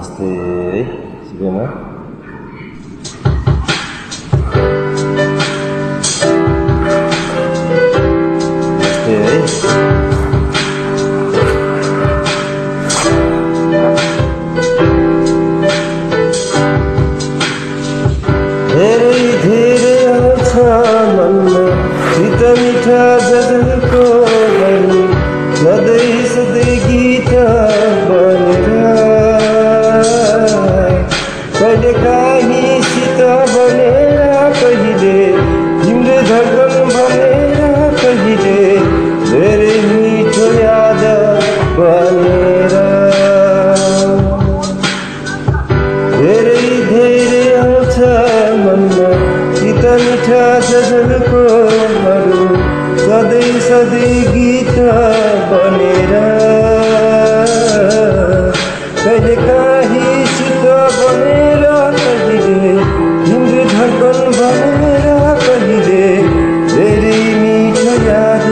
नमस्ते है शिवमा नमस्ते है धेरै धेरै आउँछ मनमा शीत मिठा जजनको गरी सधैँ सधैँ गीत बनेर कहिले काहीँ शीत बनेर कहिले तिम्रो धडकन बनेर कहिले धेरै मिठो याद बनेर धेरै धेरै आउँछ मनमा शीत मिठा जजनको हरू सधैँ सधैँ गीत बनेर कहिले काहीँ शीत बनेर कहिले तिम्रो धडकन बनेर कहिले धेरै मिठो याद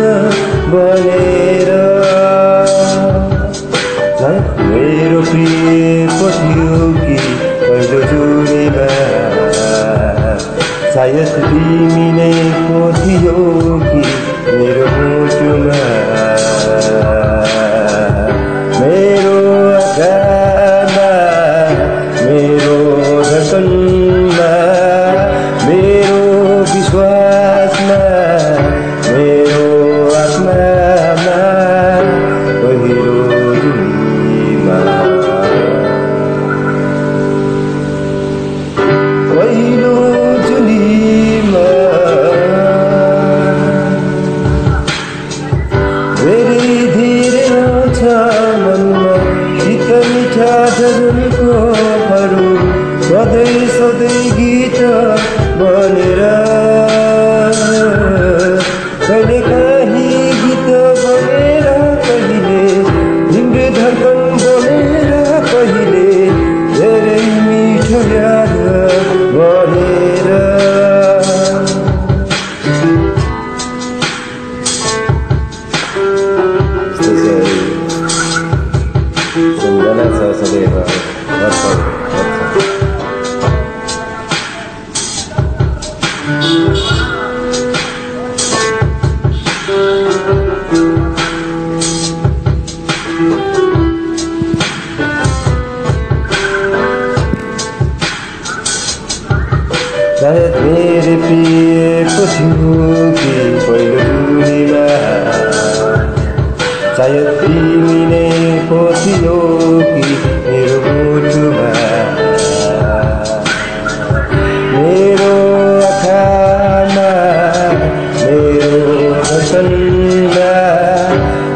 बनेर मेरो प्रिय थियो कि पहिलो जुनीमा सायद तिमी नै को थियो कि मेरो मुटुमा मेरो आँखामा मेरो धडकनमा मेरो विश्वासमा मेरो आत्मामा पहिलो जुनीमा पहिलो जुनीमा धेरै धेरै आउँछ मनमा शीत मिठा जजनको हरू सधैँ सधैँ गीत बनेर कहिले काहीँ गीत बनेर कहिले तिम्रो धडकन बनेर कहिले धेरै मिठो याद बनेर सम्झना छ सदैव सायद मेरो प्रिय को थियो कि पहिलो जुनीमा सायद तिमी नै को थियो कि मेरो मुटुमा मेरो आँखामा मेरो दर्शनमा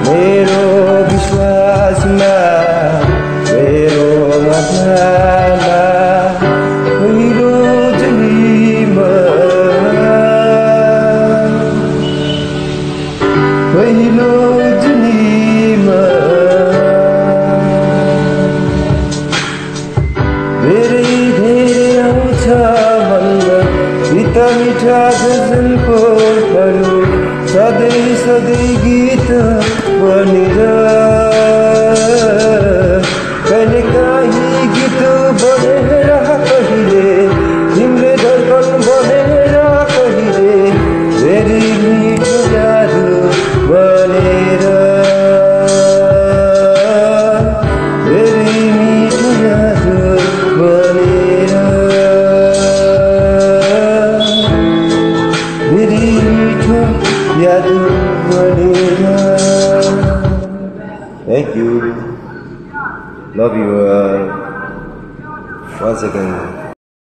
मेरो विश्वासमा मेरो आत्मामा पहिलो जुनीमा पहिलो जुनीमा धेरै धेरै आउँछ मनमा शीत मिठा जजनको हरू सधैँ सधैँ गीत बनेर कहिले काहीँ गीत बनेर कहिले तिम्रो धडकन बनेर कहिले धेरै मिठो याद बनेर धेरै मिठो याद बनेर धेरै मिठो याद बनेर Thank you. Love you all. Once again.